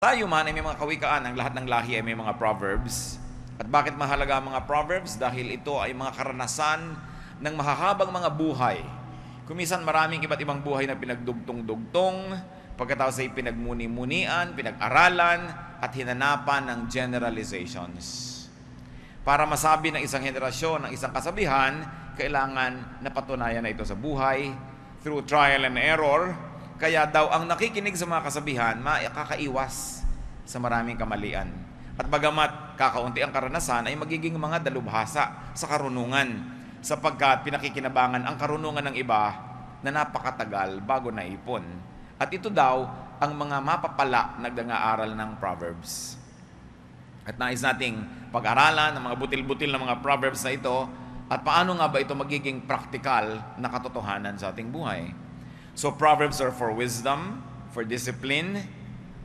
Tayo man ay may mga kawikaan, ang lahat ng lahi ay may mga proverbs. At bakit mahalaga ang mga proverbs? Dahil ito ay mga karanasan ng mahahabang mga buhay. Kumisan maraming iba't ibang buhay na pinagdugtong-dugtong, pagkatapos ay pinagmuni-munian, pinag-aralan, at hinanapan ng generalizations. Para masabi ng isang henerasyon, ng isang kasabihan, kailangan napatunayan na ito sa buhay, through trial and error. Kaya daw ang nakikinig sa mga kasabihan, makakaiwas sa maraming kamalian. At bagamat kakaunti ang karanasan, ay magiging mga dalubhasa sa karunungan, sapagkat pinakikinabangan ang karunungan ng iba na napakatagal bago naipon. At ito daw ang mga mapapala nagdanga-aral ng Proverbs. At nais nating pag-aralan ng mga butil-butil na mga Proverbs na ito, at paano nga ba ito magiging praktikal na katotohanan sa ating buhay. So Proverbs are for wisdom, for discipline,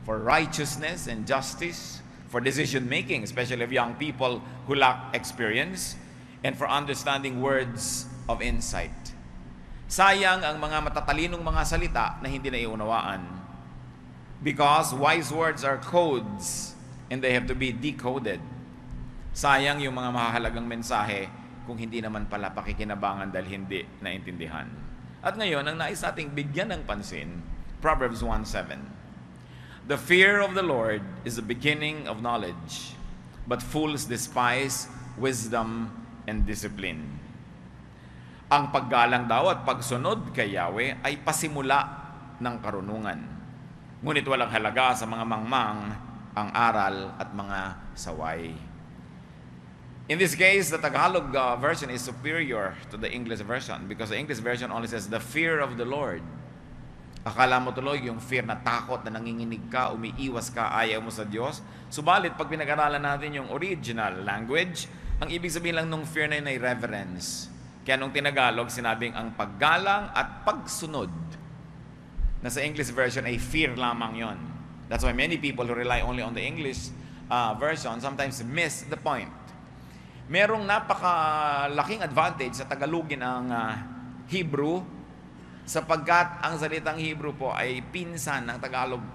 for righteousness and justice, for decision making, especially of young people who lack experience, and for understanding words of insight. Sayang ang mga matatalinong mga salita na hindi na iunawaan. Because wise words are codes and they have to be decoded. Sayang yung mga mahahalagang mensahe kung hindi naman pala pakikinabangan dahil hindi naintindihan. At ngayon, ang nais nating bigyan ng pansin, Proverbs 1:7. The fear of the Lord is the beginning of knowledge, but fools despise wisdom and discipline. Ang paggalang daw at pagsunod kay Yahweh ay pasimula ng karunungan. Ngunit walang halaga sa mga mangmang ang aral at mga saway. In this case, the Tagalog version is superior to the English version because the English version only says, the fear of the Lord. Akala mo tuloy yung fear na takot na nanginginig ka, umiiwas ka, ayaw mo sa Diyos. Subalit, pag pinag-aralan natin yung original language, ang ibig sabihin lang nung fear na yun ay reverence. Kaya nung Tinagalog, sinabing ang paggalang at pagsunod. Na sa English version ay fear lamang yon. That's why many people who rely only on the English version sometimes miss the point. Merong napakalaking advantage sa Tagalogin ang Hebrew sapagkat ang salitang Hebrew po ay pinsan ng Tagalog.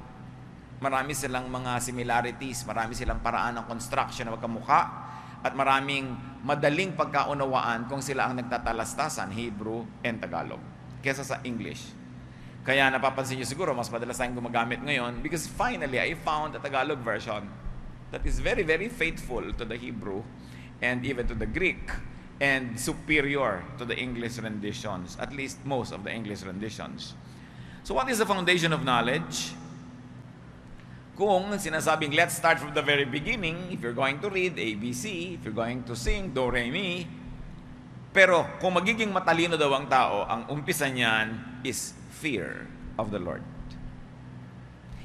Marami silang mga similarities, marami silang paraan ng construction na magkamukha at maraming madaling pagkaunawaan kung sila ang nagtatalastasan, Hebrew and Tagalog, kesa sa English. Kaya napapansin nyo siguro, mas madalas tayong gumagamit ngayon because finally I found a Tagalog version that is very, very faithful to the Hebrew and even to the Greek, and superior to the English renditions, at least most of the English renditions. So what is the foundation of knowledge? Kung sinasabing, let's start from the very beginning, if you're going to read ABC, if you're going to sing Do, Re, Mi, pero kung magiging matalino daw ang tao, ang umpisa niyan is fear of the Lord.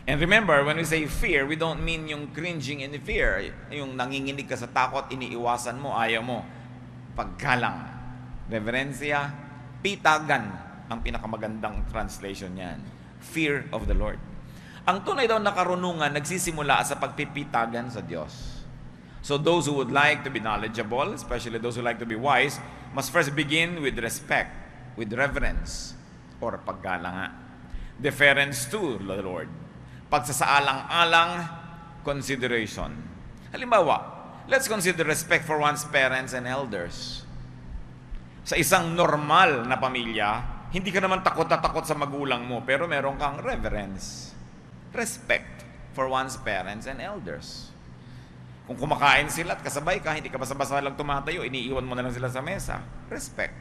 And remember, when we say fear, we don't mean yung cringing in fear, yung nanginginig ka sa takot, iniiwasan mo, ayaw mo. Paggalang, reverensya, pitagan, ang pinakamagandang translation niyan. Fear of the Lord. Ang tunay daw na karunungan nagsisimula sa pagpipitagan sa Diyos. So those who would like to be knowledgeable, especially those who like to be wise, must first begin with respect, with reverence, or paggalang. Deference to the Lord. Pagsasaalang-alang, consideration. Halimbawa, let's consider respect for one's parents and elders. Sa isang normal na pamilya, hindi ka naman takot na takot sa magulang mo, pero meron kang reverence. Respect for one's parents and elders. Kung kumakain sila at kasabay ka, hindi ka basta-basta lang tumatayo, iniiwan mo na lang sila sa mesa. Respect.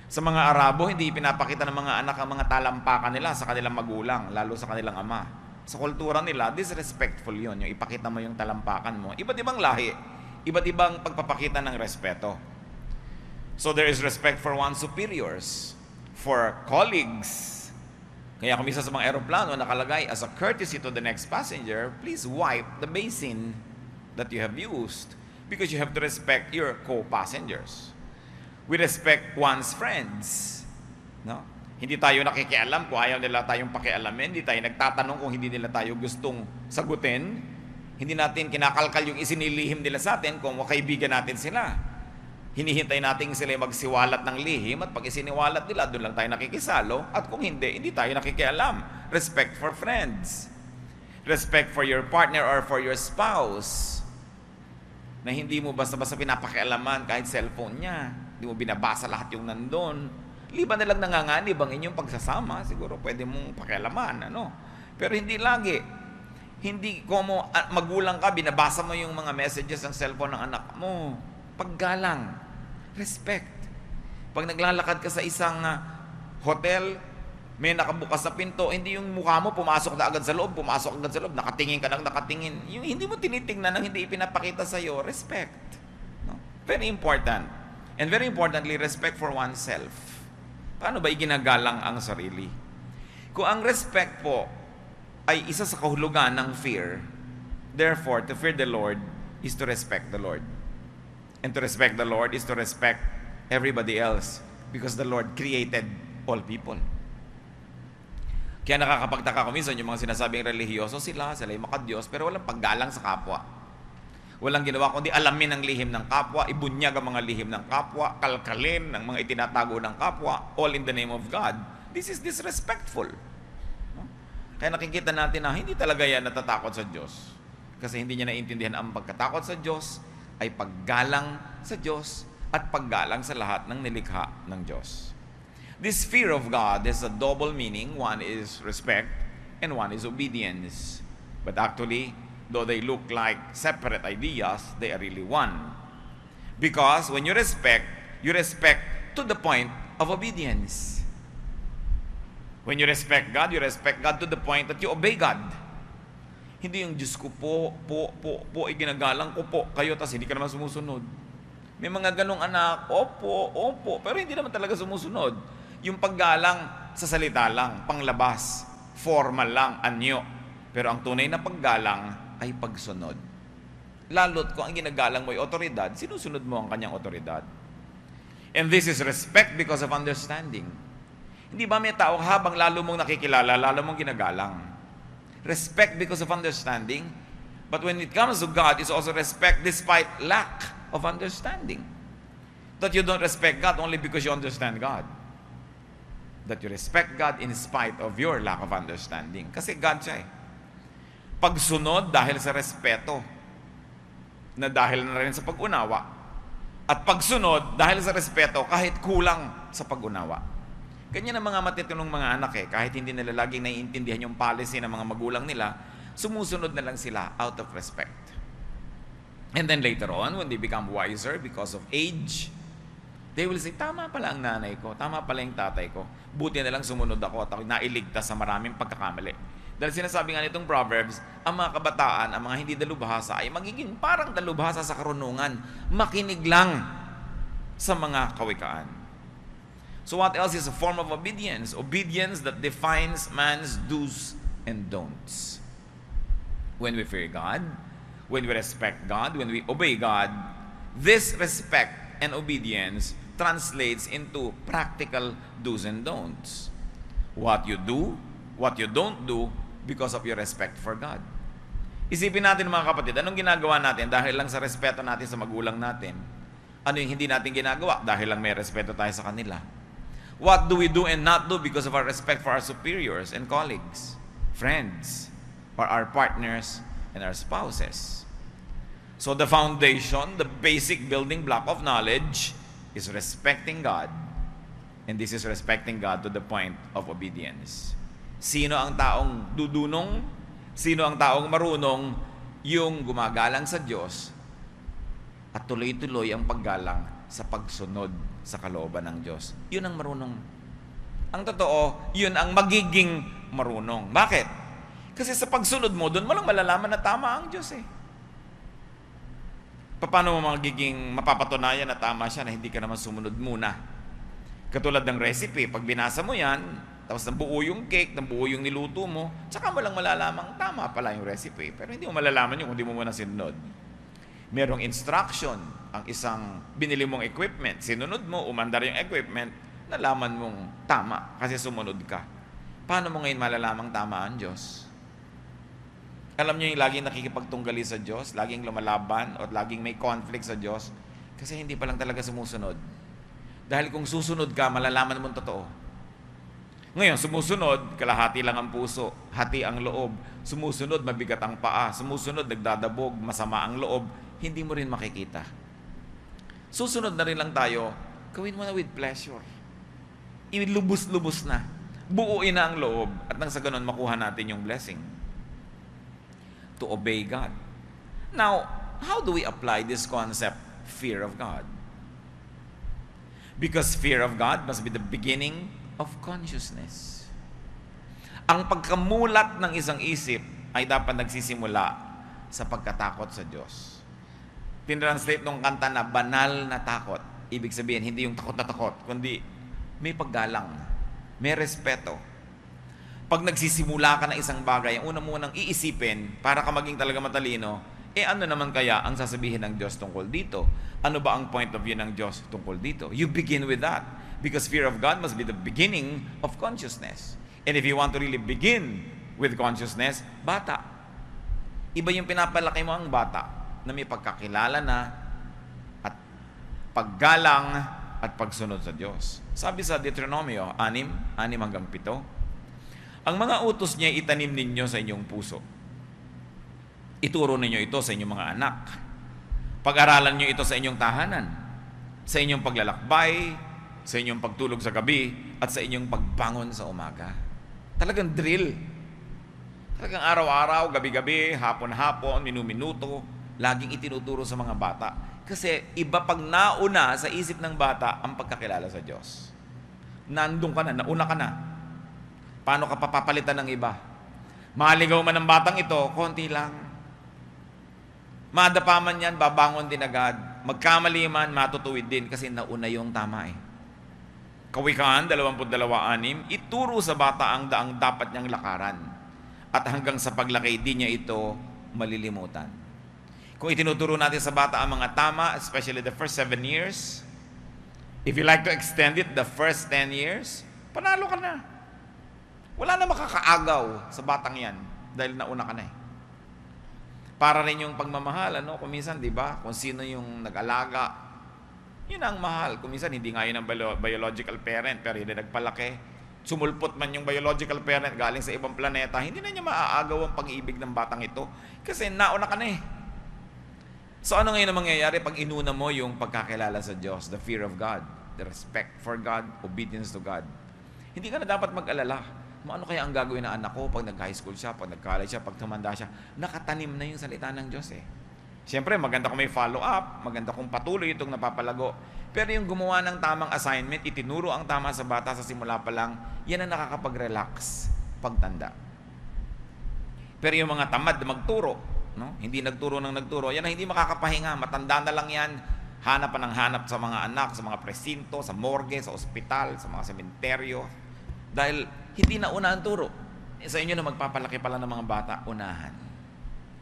Sa mga Arabo, hindi pinapakita ng mga anak ang mga talampakan nila sa kanilang magulang, lalo sa kanilang ama. Sa kultura nila, disrespectful yun, yung ipakita mo yung talampakan mo. Iba't ibang lahi, iba't ibang pagpapakita ng respeto. So there is respect for one's superiors, for colleagues. Kaya kung isa sa mga aeroplano nakalagay, as a courtesy to the next passenger, please wipe the basin that you have used because you have to respect your co-passengers. We respect one's friends. No? Hindi tayo nakikialam kung ayaw nila tayong pakialamin. Hindi tayo nagtatanong kung hindi nila tayo gustong sagutin. Hindi natin kinakalkal yung isinilihim nila sa atin kung kaibigan natin sila. Hinihintay natin sila magsiwalat ng lihim at pag isiniwalat nila, doon lang tayo nakikisalo. At kung hindi, hindi tayo nakikialam. Respect for friends. Respect for your partner or for your spouse, na hindi mo basta-basta pinapakialaman kahit cellphone niya. Hindi mo binabasa lahat yung nandun. Liban na lang nanganganib ang inyong pagsasama, siguro pwede mong pakialaman, ano? Pero hindi lagi. Hindi como magulang ka, binabasa mo yung mga messages ng cellphone ng anak mo. Paggalang, respect. Pag naglalakad ka sa isang hotel, may nakabukas na pinto, hindi yung mukha mo pumasok na agad sa loob, nakatingin ka lang nakatingin. Yung hindi mo tinitingnan ng hindi ipinapakita sa iyo, respect. No? Very important. And very importantly, respect for oneself. Paano ba iginagalang ang sarili? Kung ang respect po ay isa sa kahulugan ng fear, therefore, to fear the Lord is to respect the Lord. And to respect the Lord is to respect everybody else because the Lord created all people. Kaya nakakapagtaka ko minsan yung mga sinasabing relihiyoso sila yung makadiyos, pero walang paggalang sa kapwa. Walang ginawa kundi alamin ang lihim ng kapwa, ibunyag ang mga lihim ng kapwa, kalkalin ang mga itinatago ng kapwa, all in the name of God. This is disrespectful. No? Kaya nakikita natin na hindi talaga yan natatakot sa Diyos. Kasi hindi niya naiintindihan ang pagkatakot sa Diyos ay paggalang sa Diyos at paggalang sa lahat ng nilikha ng Diyos. This fear of God has a double meaning. One is respect and one is obedience. But actually, though they look like separate ideas, they are really one. Because when you respect to the point of obedience. When you respect God to the point that you obey God. Hindi yung Diyos ko po, iginagalang ko po kayo, tas hindi ka naman sumusunod. May mga ganong anak, opo, pero hindi naman talaga sumusunod. Yung paggalang sa salita lang, panglabas, formal lang, anyo. Pero ang tunay na paggalang ay pagsunod. Lalo't kung ang ginagalang mo ay otoridad, sinusunod mo ang kanyang otoridad. And this is respect because of understanding. Hindi ba may tao habang lalo mong nakikilala, lalo mong ginagalang? Respect because of understanding. But when it comes to God, it's also respect despite lack of understanding. That you don't respect God only because you understand God. That you respect God in spite of your lack of understanding. Kasi God siya eh. Pagsunod dahil sa respeto, na dahil na rin sa pag-unawa. At pagsunod dahil sa respeto kahit kulang sa pag-unawa. Ganyan ang mga matitinong mga anak eh. Kahit hindi nila laging naiintindihan yung policy ng mga magulang nila, sumusunod na lang sila out of respect. And then later on, when they become wiser because of age, they will say, tama pala ang nanay ko, tama pala yung tatay ko. Buti na lang sumunod ako at ako nailigtas sa maraming pagkakamali. Dahil sinasabi nga nitong Proverbs, ang mga kabataan, ang mga hindi dalubhasa ay magiging parang dalubhasa sa karunungan. Makinig lang sa mga kawikaan. So what else is a form of obedience? Obedience that defines man's do's and don'ts. When we fear God, when we respect God, when we obey God, this respect and obedience translates into practical do's and don'ts. What you do, what you don't do because of your respect for God. Isipin natin mga kapatid, anong ginagawa natin dahil lang sa respeto natin sa magulang natin? Ano yung hindi natin ginagawa dahil lang may respeto tayo sa kanila? What do we do and not do because of our respect for our superiors and colleagues, friends, or our partners and our spouses? So the foundation, the basic building block of knowledge is respecting God. And this is respecting God to the point of obedience. Sino ang taong dudunong? Sino ang taong marunong? Yung gumagalang sa Diyos at tuloy-tuloy ang paggalang sa pagsunod sa kalooban ng Diyos. Yun ang marunong. Ang totoo, yun ang magiging marunong. Bakit? Kasi sa pagsunod mo, doon mo lang malalaman na tama ang Diyos eh. Paano mo magiging mapapatunayan na tama siya na hindi ka naman sumunod muna? Katulad ng recipe, pag binasa mo yan, tapos nabuo yung cake, nabuo yung niluto mo, tsaka mo lang malalamang tama pala yung recipe. Pero hindi mo malalaman yun kung hindi mo muna sinunod. Merong instruction ang isang binili mong equipment. Sinunod mo, umandar yung equipment, nalaman mong tama kasi sumunod ka. Paano mo ngayon malalamang tama ang Diyos? Alam niyo yung laging nakikipagtunggali sa Diyos, laging lumalaban o laging may conflict sa Diyos kasi hindi pa lang talaga sumusunod. Dahil kung susunod ka, malalaman mo totoo. Ngayon, sumusunod, kalahati lang ang puso, hati ang loob. Sumusunod, mabigat ang paa. Sumusunod, nagdadabog, masama ang loob. Hindi mo rin makikita. Susunod na rin lang tayo, gawin mo na with pleasure. Ilubos-lubos na. Buuin na ang loob at nang sa ganun makuha natin yung blessing. To obey God. Now, how do we apply this concept, fear of God? Because fear of God must be the beginning of consciousness. Ang pagkamulat ng isang isip ay dapat nagsisimula sa pagkatakot sa Diyos. Tinranslate nung kanta na banal na takot. Ibig sabihin, hindi yung takot na takot, kundi may paggalang, may respeto. Pag nagsisimula ka ng isang bagay, ang una mo nang iisipin, para ka maging talaga matalino, ano naman kaya ang sasabihin ng Diyos tungkol dito? Ano ba ang point of view ng Diyos tungkol dito? You begin with that. Because fear of God must be the beginning of consciousness. And if you want to really begin with consciousness, bata. Iba yung pinapalaki mo ang bata na may pagkakilala na at paggalang at pagsunod sa Diyos. Sabi sa Deuteronomio 6:7, ang mga utos niya itanim ninyo sa inyong puso. Ituro ninyo ito sa inyong mga anak. Pag-aralan nyo ito sa inyong tahanan, sa inyong paglalakbay, sa inyong pagtulog sa gabi, at sa inyong pagbangon sa umaga. Talagang drill. Talagang araw-araw, gabi-gabi, hapon-hapon, minu-minuto, laging itinuturo sa mga bata. Kasi iba pag nauna sa isip ng bata ang pagkakilala sa Diyos. Nandun ka na, nauna ka na. Paano ka papapalitan ng iba? Maligaw man ng batang ito, konti lang. Madapa man yan, babangon din agad. Magkamali man, matutuwid din kasi nauna yung tama eh. Kawikaan 22:6, ituro sa bata ang daang dapat niyang lakaran. At hanggang sa paglaki, di niya ito malilimutan. Kung itinuturo natin sa bata ang mga tama, especially the first 7 years, if you like to extend it, the first 10 years, panalo ka na. Wala na makakaagaw sa batang yan dahil nauna ka na eh. Para rin yung pagmamahal, kung minsan, di ba, kung sino yung nag-alaga, yun ang mahal. Kung minsan, hindi nga yun ang biological parent, pero hindi nagpalaki. Sumulpot man yung biological parent galing sa ibang planeta, hindi na niya maaagaw ang pag-ibig ng batang ito kasi nauna ka na eh. So ano ngayon ang mangyayari pag inuna mo yung pagkakilala sa Diyos, the fear of God, the respect for God, obedience to God? Hindi ka na dapat mag-alala. Ano kaya ang gagawin ng anak ko pag nag-high school siya, pag nag-college siya, pag tumanda siya? Nakatanim na yung salita ng Diyos eh. Siyempre, maganda kung may follow-up, maganda kung patuloy itong napapalago. Pero yung gumawa ng tamang assignment, itinuro ang tama sa bata sa simula pa lang, yan ang nakakapag-relax pagtanda. Pero yung mga tamad na magturo, hindi nagturo ng nagturo, yan ang hindi makakapahinga, matanda na lang yan, hanap pa ng hanap sa mga anak, sa mga presinto, sa morgue, sa ospital, sa mga sementeryo. Dahil hindi na una ang turo. Sa inyo na magpapalaki pala ng mga bata, unahan.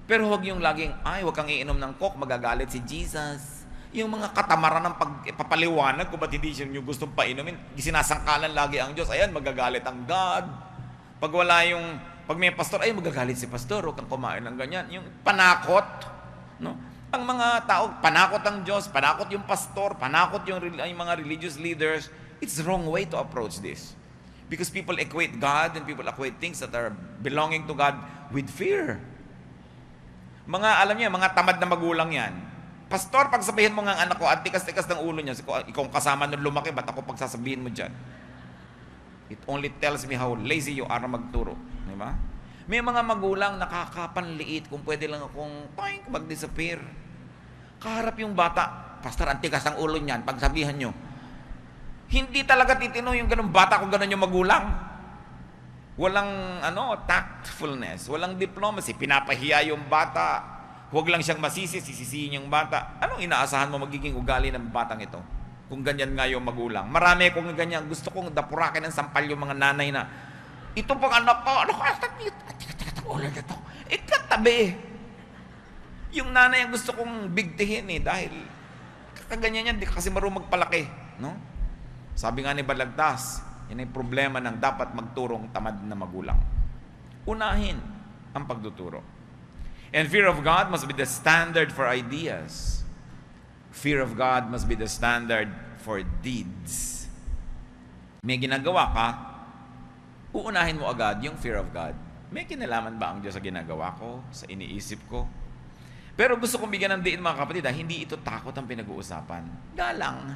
Pero huwag yung laging, huwag kang iinom ng coke, magagalit si Jesus. Yung mga katamaran ng pagpapaliwanag kung ba't hindi siya yung gustong painumin, sinasangkalan lagi ang Diyos. Ayan, magagalit ang God. Pag may pastor, magagalit si pastor, huwag kang kumain ng ganyan. Yung panakot, ang mga tao, panakot ang Diyos, panakot yung pastor, panakot yung mga religious leaders. It's the wrong way to approach this. Because people equate God and people equate things that are belonging to God with fear. Alam niyo, mga tamad na magulang yan. Pastor, pag sabihin mo nga ang anak ko, at tikas-tikas ng ulo niya, ikaw kasama nung lumaki, ba't ako pagsasabihin mo dyan? It only tells me how lazy you are na magturo. Di ba? May mga magulang nakakapanliit kung pwede lang akong mag-disappear. Kaharap yung bata, Pastor, ang tikas ng ulo niyan, pagsabihan nyo. Hindi talaga titino yung ganun bata kung ganun yung magulang. Walang tactfulness, walang diplomacy, pinapahiya yung bata. Huwag lang siyang sisisihin yung bata. Anong inaasahan mo magiging ugali ng batang ito? Kung ganyan nga yung magulang. Marami kung ganyan, gusto kong dapurakin ng sampal yung mga nanay na, ito pang anak ko, ulan na to. Ikatabi. Yung nanay ang gusto kong bigtihin dahil kaganyan yan, di kasi marunong magpalaki. Sabi nga ni Balagtas, yan ay problema ng dapat magturong tamad na magulang. Unahin ang pagtuturo. And fear of God must be the standard for ideas. Fear of God must be the standard for deeds. May ginagawa ka, uunahin mo agad yung fear of God. May kinalaman ba ang Diyos sa ginagawa ko, sa iniisip ko? Pero gusto kong bigyan ng diin mga kapatid, hindi ito takot ang pinag-uusapan. Galang,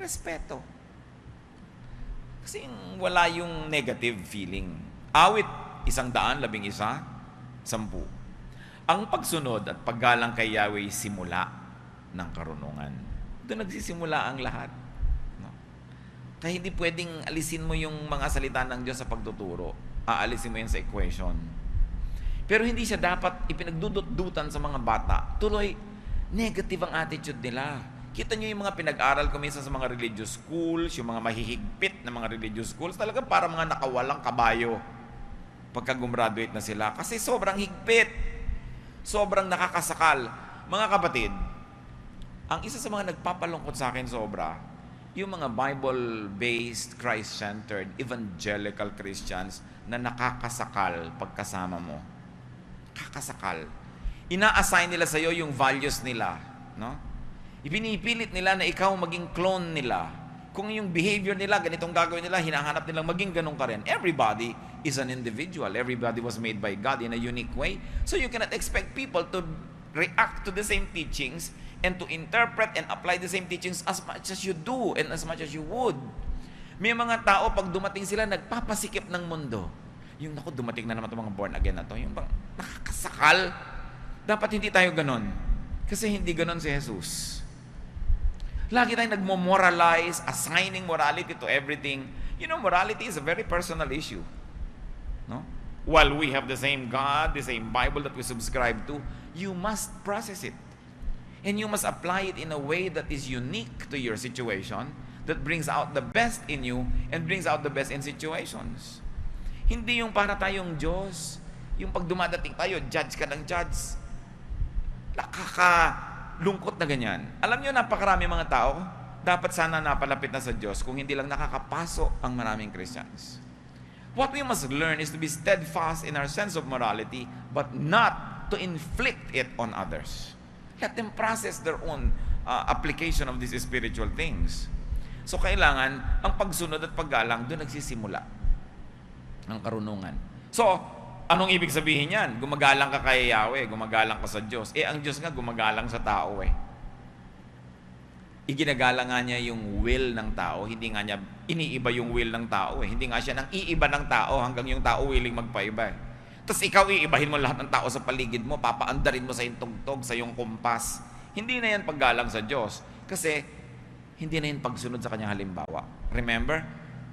respeto. Kasi wala yung negative feeling. Awit, 111, 10. Ang pagsunod at paggalang kay Yahweh simula ng karunungan. Doon nagsisimula ang lahat. No? Kaya hindi pwedeng alisin mo yung mga salita ng Diyos sa pagtuturo. Aalisin mo yan sa equation. Pero hindi siya dapat ipinagdudot-dutan sa mga bata. Tuloy, negative ang attitude nila. Kita nyo yung mga pinag-aral ko minsan sa mga religious schools, yung mga mahihigpit na mga religious schools, talaga para mga nakawalang kabayo pagka gumraduate na sila. Kasi sobrang higpit. Sobrang nakakasakal. Mga kapatid, ang isa sa mga nagpapalungkot sa akin sobra, yung mga Bible-based, Christ-centered, evangelical Christians na nakakasakal pagkasama mo. Kakasakal. Ina-assign nila sa iyo yung values nila, no? Ipinipilit nila na ikaw maging clone nila. Kung yung behavior nila, ganitong gagawin nila, hinahanap nilang maging ganun ka rin. Everybody is an individual. Everybody was made by God in a unique way. So you cannot expect people to react to the same teachings and to interpret and apply the same teachings as much as you do and as much as you would. May mga tao, pag dumating sila, nagpapasikip ng mundo. Yung, naku, dumating na naman itong mga born again na to. Yung bang nakakasakal. Dapat hindi tayo ganon. Kasi hindi ganon si Jesus. Lagi tayong nagmo-moralize, assigning morality to everything. You know, morality is a very personal issue. No? While we have the same God, the same Bible that we subscribe to, you must process it. And you must apply it in a way that is unique to your situation, that brings out the best in you and brings out the best in situations. Hindi yung para tayong Diyos, yung pag dumadating tayo, judge ka ng judge. Nakakalungkot na ganyan. Alam niyo, napakarami mga tao, dapat sana napalapit na sa Diyos kung hindi lang nakakapaso ang maraming Christians. What we must learn is to be steadfast in our sense of morality, but not to inflict it on others. Let them process their own application of these spiritual things. So kailangan, ang pagsunod at paggalang, doon nagsisimula ang karunungan. So, anong ibig sabihin yan? Gumagalang ka kay Yahweh, gumagalang ka sa Diyos. Ang Diyos nga gumagalang sa tao Iginagalang nga niya yung will ng tao, hindi nga niya iniiba yung will ng tao Hindi nga siya nang iiba ng tao hanggang yung tao willing magpaiba Tapos ikaw iibahin mo lahat ng tao sa paligid mo, papaandarin mo sa iyong tugtog, sa iyong kumpas. Hindi na yan paggalang sa Diyos. Kasi hindi na yan pagsunod sa kanyang halimbawa. Remember,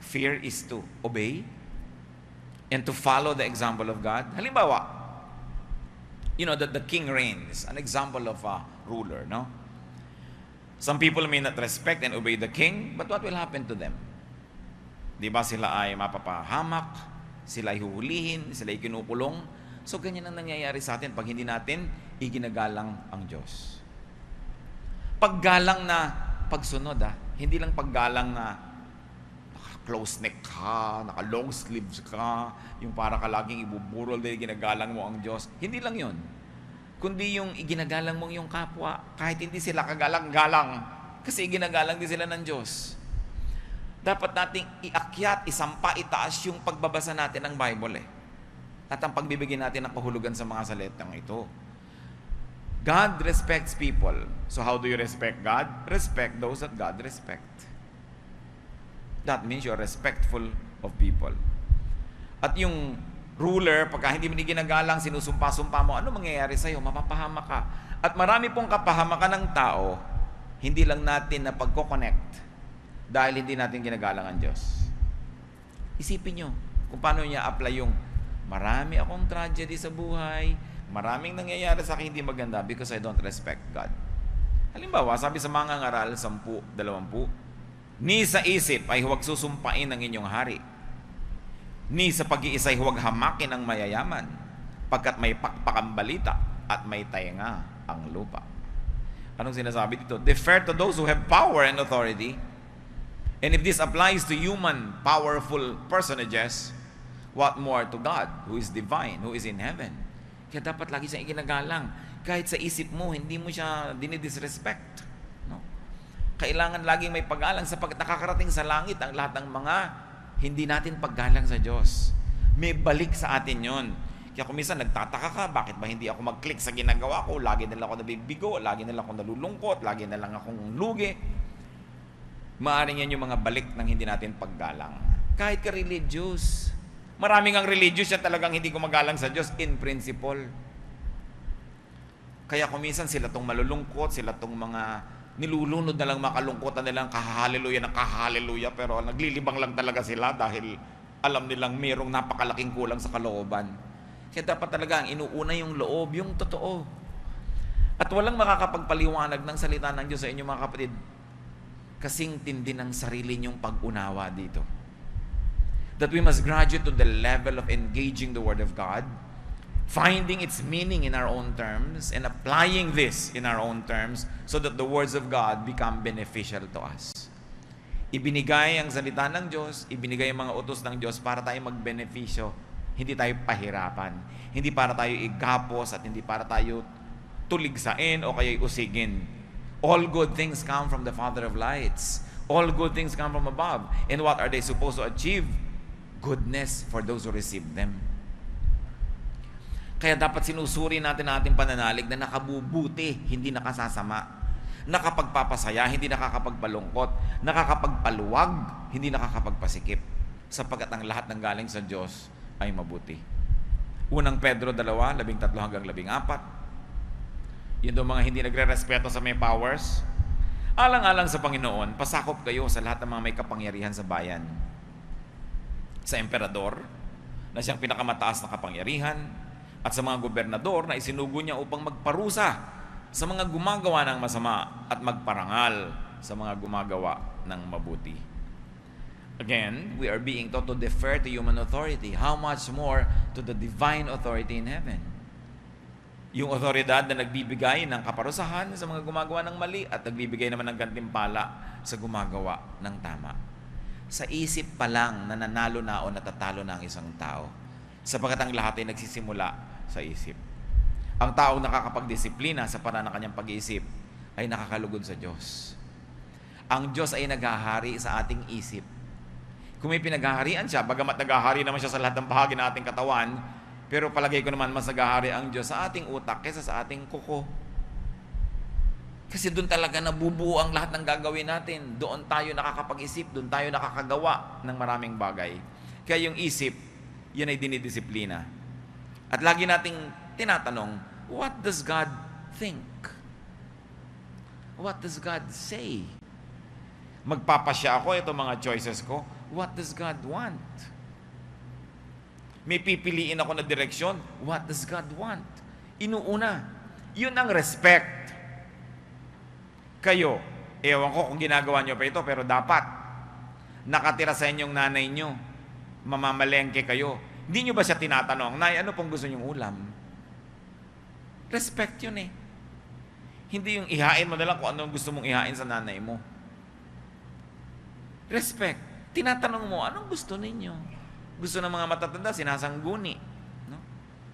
fear is to obey and to follow the example of God. Halimbawa, you know, that the king reigns, an example of a ruler, no? Some people may not respect and obey the king, but what will happen to them? Di ba sila ay mapapahamak, sila ay huhulihin, sila ay kinukulong. So ganyan ang nangyayari sa atin pag hindi natin iginagalang ang Diyos. Paggalang na pagsunod, hindi lang paggalang na naka-close neck ka, naka-long sleeves ka, yung para ka laging ibuburol dahil ginagalang mo ang Diyos. Hindi lang yun. Kundi yung iginagalang mong yung kapwa, kahit hindi sila kagalang-galang, kasi iginagalang din sila ng Diyos. Dapat nating iakyat, isampa, itaas yung pagbabasa natin ng Bible At ang pagbibigyan natin ng kahulugan sa mga salitang ito. God respects people. So how do you respect God? Respect those that God respect. That means you're respectful of people. At yung ruler, pagka hindi mo ginagalang, sinusumpa-sumpa mo, ano mangyayari sa'yo? Mapapahamak ka. At marami pong kapahamakan ng tao, hindi lang natin na pagko-connect dahil hindi natin ginagalang ang Diyos. Isipin nyo kung paano niya apply yung marami akong tragedy sa buhay, maraming nangyayari sa akin hindi maganda because I don't respect God. Halimbawa, sabi sa mga ngaral, 10, 20, ni sa isip ay huwag susumpain ang inyong hari, ni sa pag-iisay huwag hamakin ang mayayaman, pagkat may pakpakang balita at may tainga ang lupa. Anong sinasabi dito? Defer to those who have power and authority. And if this applies to human, powerful personages, what more to God, who is divine, who is in heaven? Kaya dapat lagi siyang iginagalang. Kahit sa isip mo, hindi mo siya dinidisrespect. No? Kailangan laging may pag-alang sapagkat nakakarating sa langit ang lahat ng mga hindi natin paggalang sa Diyos. May balik sa atin yon. Kaya kung minsan nagtataka ka, bakit ba hindi ako mag-click sa ginagawa ko? Lagi na lang ako nabibigo, lagi na lang ako nalulungkot, lagi na lang akong lugi. Maaring yan yung mga balik ng hindi natin paggalang. Kahit ka religious. Maraming ang religious yan talagang hindi gumagalang sa Diyos in principle. Kaya kung minsan sila tong malulungkot, sila tong mga nilulunod na lang makalungkotan nilang kahahaleluya ng kahahaleluya, pero naglilibang lang talaga sila dahil alam nilang mayroong napakalaking kulang sa kalooban. Kaya dapat talaga ang inuuna yung loob, yung totoo. At walang makakapagpaliwanag ng salita ng Diyos sa inyo mga kapatid, kasing tindi ng sarili niyong pag-unawa dito. That we must graduate to the level of engaging the Word of God, finding its meaning in our own terms, and applying this in our own terms so that the words of God become beneficial to us. Ibinigay ang salita ng Diyos, ibinigay ang mga utos ng Diyos para tayo magbenepisyo. Hindi tayo pahirapan. Hindi para tayo igapos at hindi para tayo tuligsain o kaya usigin. All good things come from the Father of lights. All good things come from above. And what are they supposed to achieve? Goodness for those who receive them. Kaya dapat sinusuri natin ang ating pananalig na nakabubuti, hindi nakasasama. Nakapagpapasaya, hindi nakakapagpalungkot. Nakakapagpaluwag, hindi nakakapagpasikip. Sapagkat ang lahat ng galing sa Diyos ay mabuti. Unang Pedro 2:13-14. Yun daw mga hindi nagre-respeto sa may powers. Alang-alang sa Panginoon, pasakop kayo sa lahat ng mga may kapangyarihan sa bayan. Sa emperador, na siyang pinakamataas na kapangyarihan, at sa mga gobernador na isinugo niya upang magparusa sa mga gumagawa ng masama at magparangal sa mga gumagawa ng mabuti. Again, we are being taught to defer to human authority. How much more to the divine authority in heaven? Yung otoridad na nagbibigay ng kaparusahan sa mga gumagawa ng mali at nagbibigay naman ng gantimpala sa gumagawa ng tama. Sa isip pa lang nananalo na o natatalo na ang isang tao. Sapagkat ang lahat ay nagsisimula sa isip. Ang taong nakakapagdisiplina sa paraan ng kanyang pag-iisip ay nakakalugod sa Diyos. Ang Diyos ay naghahari sa ating isip. Kung may pinaghaharian siya, bagamat naghahari naman siya sa lahat ng bahagi ng ating katawan, pero palagay ko naman mas naghahari ang Diyos sa ating utak kaysa sa ating kuko. Kasi doon talaga nabubuo ang lahat ng gagawin natin. Doon tayo nakakapag-isip, doon tayo nakakagawa ng maraming bagay. Kaya yung isip, yan ay dinidisiplina. At lagi nating tinatanong, what does God think? What does God say? Magpapasya ako, ito mga choices ko. What does God want? May pipiliin ako na direksyon. What does God want? Inuuna. Yun ang respect. Kayo, ewan ko kung ginagawa nyo pa ito, pero dapat nakatira sa inyong nanay nyo, mamamalengke kayo. Hindi nyo ba siya tinatanong, Nay, ano pong gusto nyong ulam? Respect yun eh. Hindi yung ihain mo na lang kung anong gusto mong ihain sa nanay mo. Respect. Tinatanong mo, anong gusto ninyo? Gusto ng mga matatanda, sinasangguni. No?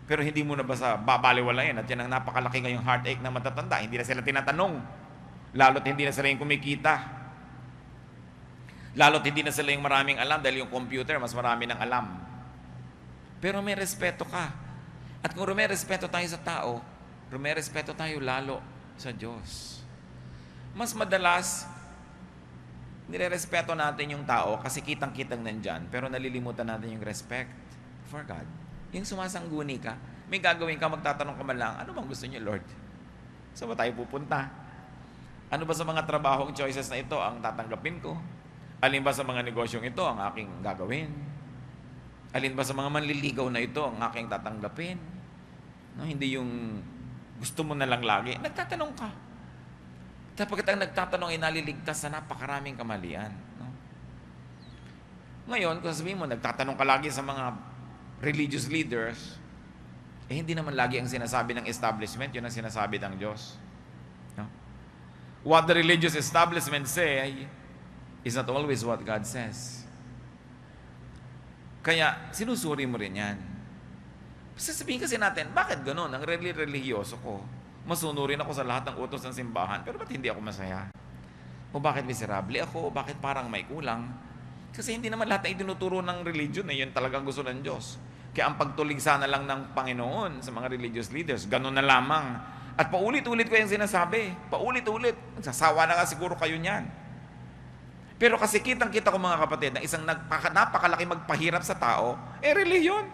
Pero hindi mo na ba sa babaliwalayan at yan ang napakalaki ngayong heartache ng matatanda. Hindi na sila tinatanong. Lalo't hindi na sila yung kumikita. Lalo't hindi na sila yung maraming alam dahil yung computer, mas marami ng alam. Pero may respeto ka. At kung may respeto tayo sa tao, may respeto tayo lalo sa Diyos. Mas madalas, nire-respeto natin yung tao kasi kitang-kitang nandyan, pero nalilimutan natin yung respect for God. Yung sumasangguni ka, may gagawin ka, magtatanong ka man lang, ano bang gusto niyo, Lord? Saan ba tayo pupunta? Ano ba sa mga trabahong choices na ito ang tatanggapin ko? Alin ba sa mga negosyong ito ang aking gagawin? Alin ba sa mga manliligaw na ito ang aking tatanggapin? No, hindi yung gusto mo na lang lagi. Nagtatanong ka. Sapagkat ang nagtatanong ay naliligtas sa napakaraming kamalian. No? Ngayon, kung sabihin mo, nagtatanong ka lagi sa mga religious leaders, hindi naman lagi ang sinasabi ng establishment, yun ang sinasabi ng Diyos. No? What the religious establishment say is not always what God says. Kaya, sinusuri mo rin yan. Sasabihin kasi natin, bakit ganun? Ang religyoso ko, masunurin ako sa lahat ng utos ng simbahan, pero ba't hindi ako masaya? O bakit miserable ako? O bakit parang may kulang? Kasi hindi naman lahat na itinuturo ng religion yun talagang gusto ng Diyos. Kaya ang pagtuligsa na lang ng Panginoon sa mga religious leaders, ganun na lamang. At paulit-ulit ko yung sinasabi. Paulit-ulit. Nagsasawa na nga siguro kayo niyan. Pero kasi kitang-kita ko mga kapatid na isang napakalaki magpahirap sa tao, relihiyon.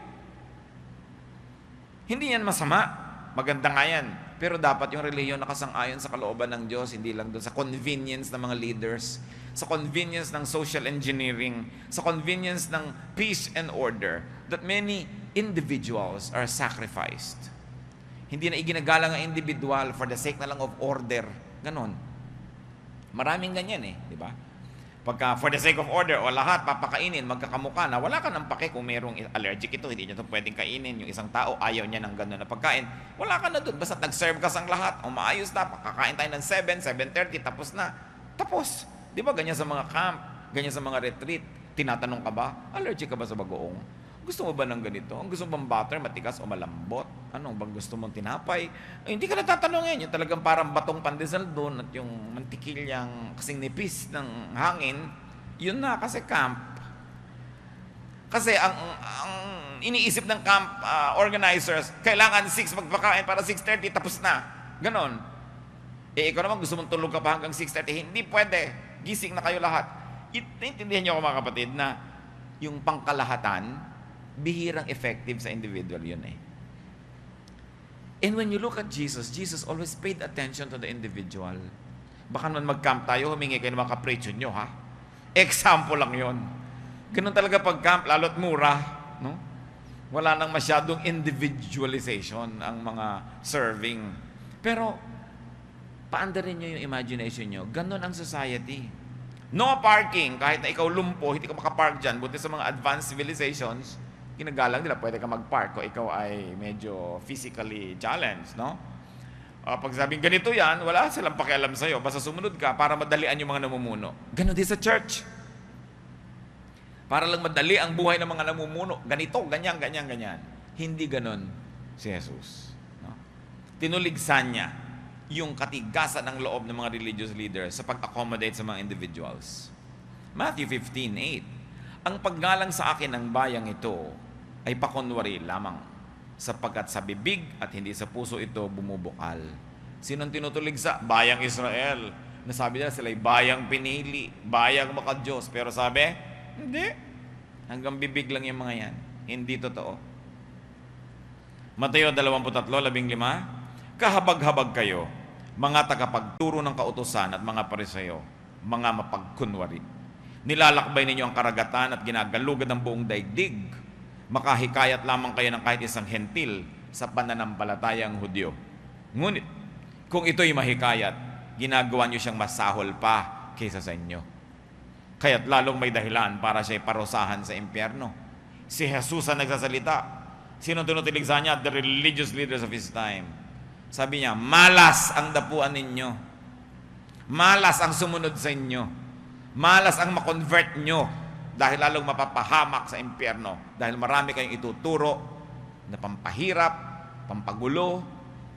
Hindi yan masama. Maganda nga yan. Pero dapat yung relihiyon nakasang-ayon sa kalooban ng Diyos, hindi lang doon sa convenience ng mga leaders, sa convenience ng social engineering, sa convenience ng peace and order, that many individuals are sacrificed. Hindi na iginagalang ang individual for the sake na lang of order. Ganon. Maraming ganyan di ba? Pagka for the sake of order, o lahat papakainin, magkakamukha na, wala ka ng pake kung merong allergic ito, hindi niya ito pwedeng kainin. Yung isang tao, ayaw niya ng gano'n na pagkain. Wala ka na doon, basta nag-serve ka sang lahat. O maayos na, pakakain tayo ng 7, 7:30, tapos na. Tapos. Di ba ganyan sa mga camp, ganyan sa mga retreat, tinatanong ka ba, allergic ka ba sa bagoong? Gusto mo ba ng ganito? Ang gusto mo bang butter, matigas o malambot? Ano bang gusto mong tinapay? Hindi ka natatanungin. Yung talagang parang batong pandesal doon at yung mantikilyang kasing nipis ng hangin, yun na kasi camp. Kasi ang iniisip ng camp organizers, kailangan 6 magpakain para 6:30 tapos na. Ganon. Ikaw naman gusto mong tulog ka pa hanggang 6:30. Hindi pwede. Gising na kayo lahat. Intindihan niyo ako mga kapatid na yung pangkalahatan, bihirang effective sa individual yun And when you look at Jesus, Jesus always paid attention to the individual. Baka naman mag-camp tayo, humingi kayo ng mga kapritsyo nyo, ha? Example lang yun. Ganun talaga pag-camp, lalo't mura, no? Wala nang masyadong individualization ang mga serving. Pero, paandarin nyo yung imagination nyo. Ganun ang society. No parking, kahit na ikaw lumpo, hindi ka makapark dyan, buti sa mga advanced civilizations, ginagalang nila, pwede ka mag-park kung ikaw ay medyo physically challenged, no? Pag sabing ganito yan, wala silang pakialam sa'yo. Basta sumunod ka para madalian yung mga namumuno. Ganon din sa church. Para lang madali ang buhay ng mga namumuno. Ganito, ganyan, ganyan, ganyan. Hindi ganon si Jesus. No? Tinuligsan niya yung katigasan ng loob ng mga religious leaders sa pag-accommodate sa mga individuals. Matthew 15:8. Ang paggalang sa akin ng bayang ito ay pakunwari lamang, sapagkat sa bibig at hindi sa puso ito bumubukal. Sinong tinutuligsa? Bayang Israel. Nasabi nila sila ay bayang pinili, bayang makadiyos. Pero sabi, hindi. Hanggang bibig lang yung mga yan. Hindi totoo. Mateo 23:15. Kahabag-habag kayo, mga tagapagturo ng kautusan at mga Pariseo, mga mapagkunwari. Nilalakbay ninyo ang karagatan at ginagalugad ang buong daigdig. Makahikayat lamang kayo ng kahit isang hentil sa pananampalatayang Hudyo. Ngunit, kung ito'y mahikayat, ginagawa nyo siyang masahol pa kaysa sa inyo. Kaya't lalong may dahilan para siya'y parusahan sa impyerno. Si Jesus ang nagsasalita. Sino tinutuligsa niya? The religious leaders of his time. Sabi niya, malas ang dapuan ninyo. Malas ang sumunod sa inyo. Malas ang makonvert nyo dahil lalong mapapahamak sa impyerno dahil marami kayong ituturo na pampahirap, pampagulo.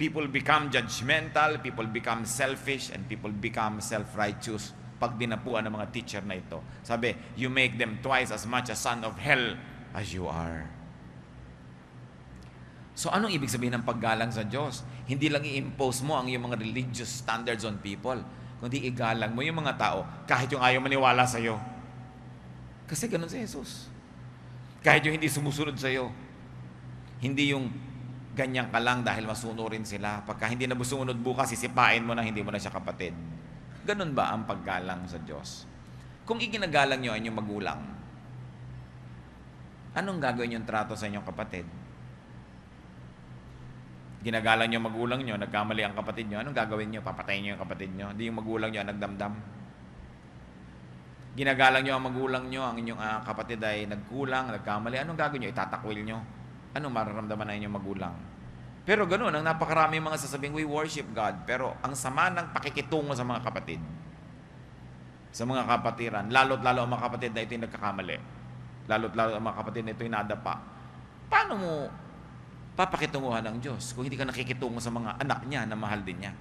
People become judgmental, people become selfish, and people become self-righteous pag dinapuan ng mga teacher na ito. Sabi, you make them twice as much a son of hell as you are. So anong ibig sabihin ng paggalang sa Diyos? Hindi lang i-impose mo ang iyong mga religious standards on people, kundi igalang mo yung mga tao kahit yung ayaw maniwala sa iyo. Kasi ganun si Jesus. Kahit yung hindi sumusunod sa iyo. Hindi yung ganyan ka lang dahil masunurin sila. Pagka hindi na sumunod bukas, sisipain mo na hindi mo na siya kapatid. Ganun ba ang paggalang sa Diyos? Kung iginagalang nyo ang inyong magulang, anong gagawin yung trato sa inyong kapatid? Ginagalang nyo magulang nyo, nagkamali ang kapatid nyo, anong gagawin nyo? Papatayin nyo yung kapatid nyo? Hindi yung magulang nyo ang nagdamdam. Ginagalang nyo ang magulang nyo, ang inyong kapatid ay nagkulang, nagkamali, anong gagawin nyo? Itatakwil nyo. Anong mararamdaman na inyong magulang? Pero ganoon, ang napakarami mga sasabing, we worship God. Pero ang sama ng pakikitungo sa mga kapatid, sa mga kapatiran, lalo't-lalo ang mga kapatid na ito'y nagkakamali, lalo't-lalo ang mga kapatid na ito'y nadapa, paano mo papakitunguhan ng Diyos kung hindi ka nakikitungo sa mga anak niya na mahal din niya?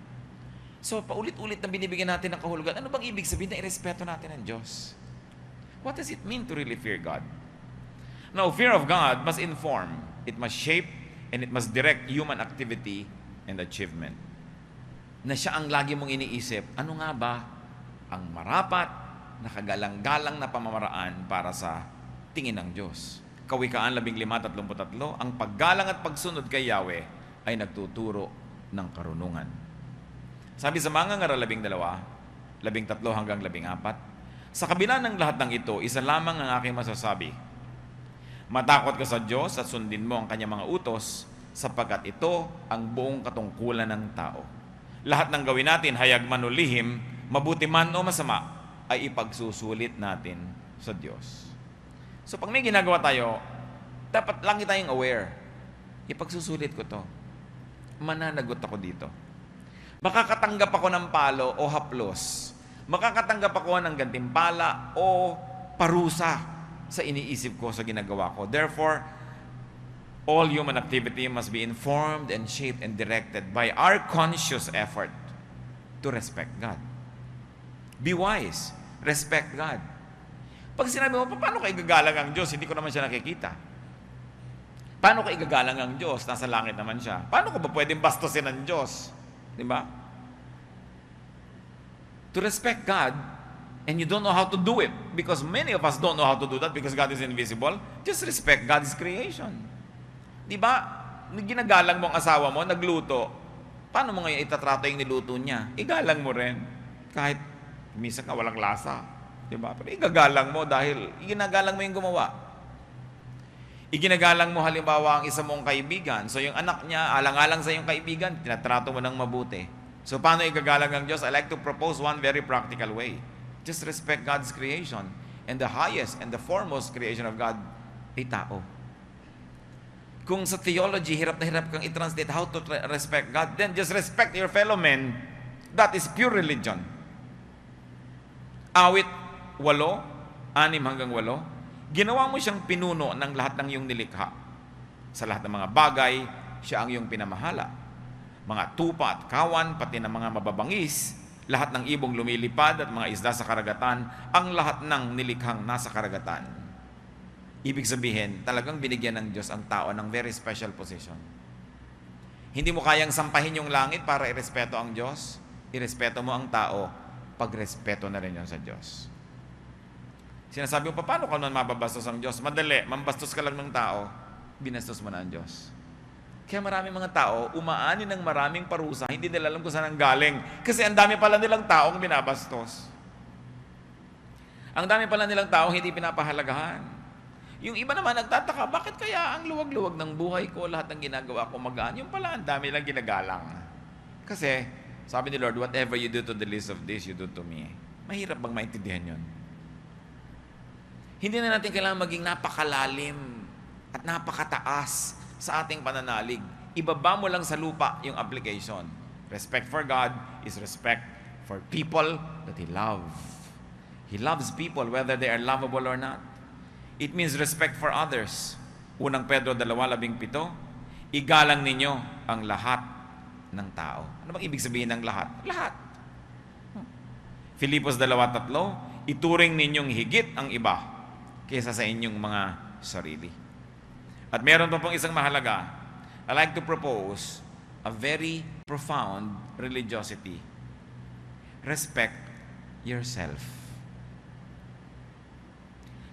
So, paulit-ulit na binibigyan natin ng kahulugan. Ano bang ibig sabihin na irespeto natin ng Diyos? What does it mean to really fear God? Now, fear of God must inform, it must shape, and it must direct human activity and achievement. Na siya ang lagi mong iniisip, ano nga ba ang marapat, nakagalang-galang na pamamaraan para sa tingin ng Diyos. Kawikaan 15:33, ang paggalang at pagsunod kay Yahweh ay nagtuturo ng karunungan. Sabi sa mga ngaral 12, 13 hanggang 14, sa kabila ng lahat ng ito, isa lamang ang aking masasabi. Matakot ka sa Diyos at sundin mo ang kanyang mga utos, sapagkat ito ang buong katungkulan ng tao. Lahat ng gawin natin, hayag man o lihim, mabuti man o masama, ay ipagsusulit natin sa Diyos. So pag may ginagawa tayo, dapat lagi tayong aware. Ipagsusulit ko to. Mananagot ako dito. Makakatanggap ako ng palo o haplos. Makakatanggap ako ng gantimpala o parusa sa iniisip ko, sa ginagawa ko. Therefore, all human activity must be informed and shaped and directed by our conscious effort to respect God. Be wise. Respect God. Pag sinabi mo, paano ka igagalang ang Diyos? Hindi ko naman siya nakikita. Paano ka igagalang ang Diyos? Nasa langit naman siya. Paano ko ba pwedeng bastusin ang Diyos? Di ba? To respect God, and you don't know how to do it, because many of us don't know how to do that because God is invisible, just respect God's creation. Di ba? Ginagalang mo ang asawa mo, nagluto. Paano mo ngayon itatrato yung niluto niya? Igalang mo rin. Kahit minsan ka walang lasa. Di ba? Pero igagalang mo dahil ginagalang mo yung gumawa. Iginagalang mo halimbawa ang isa mong kaibigan. So yung anak niya, alang-alang sa iyong kaibigan, tinatrato mo ng mabuti. So paano igagalang ang Diyos? I like to propose one very practical way. Just respect God's creation. And the highest and the foremost creation of God ay tao. Kung sa theology, hirap na hirap kang i-translate how to respect God, then just respect your fellow men. That is pure religion. Awit 8, 6 hanggang 8, ginawa mo siyang pinuno ng lahat ng iyong nilikha. Sa lahat ng mga bagay, siya ang iyong pinamahala. Mga tupa at kawan, pati ng mga mababangis, lahat ng ibong lumilipad at mga isda sa karagatan, ang lahat ng nilikhang nasa karagatan. Ibig sabihin, talagang binigyan ng Diyos ang tao ng very special position. Hindi mo kayang sampahin yung langit para irespeto ang Diyos. Irespeto mo ang tao, pagrespeto na rin yun sa Diyos. Sinasabi mo, paano ka naman mababastos ang Diyos? Madali, mambastos ka lang ng tao, binastos mo na ang Diyos. Kaya maraming mga tao, umaani ng maraming parusa, hindi nila alam kung saan ang galing. Kasi ang dami pala nilang taong binabastos. Ang dami pala nilang taong hindi pinapahalagahan. Yung iba naman nagtataka, bakit kaya ang luwag-luwag ng buhay ko, lahat ng ginagawa ko magaan? Yung pala, ang dami lang ginagalang. Kasi, sabi ni Lord, whatever you do to the least of this, you do to me. Mahirap bang maintindihan yun? Hindi na natin kailangan maging napakalalim at napakataas sa ating pananalig. Ibaba mo lang sa lupa yung application. Respect for God is respect for people that He loves. He loves people whether they are lovable or not. It means respect for others. Unang Pedro 2:17, igalang ninyo ang lahat ng tao. Ano bang ibig sabihin ng lahat? Lahat. Filipos 2:3, ituring ninyong higit ang iba kaysa sa inyong mga sarili. At meron pa pong isang mahalaga. I like to propose a very profound religiosity. Respect yourself.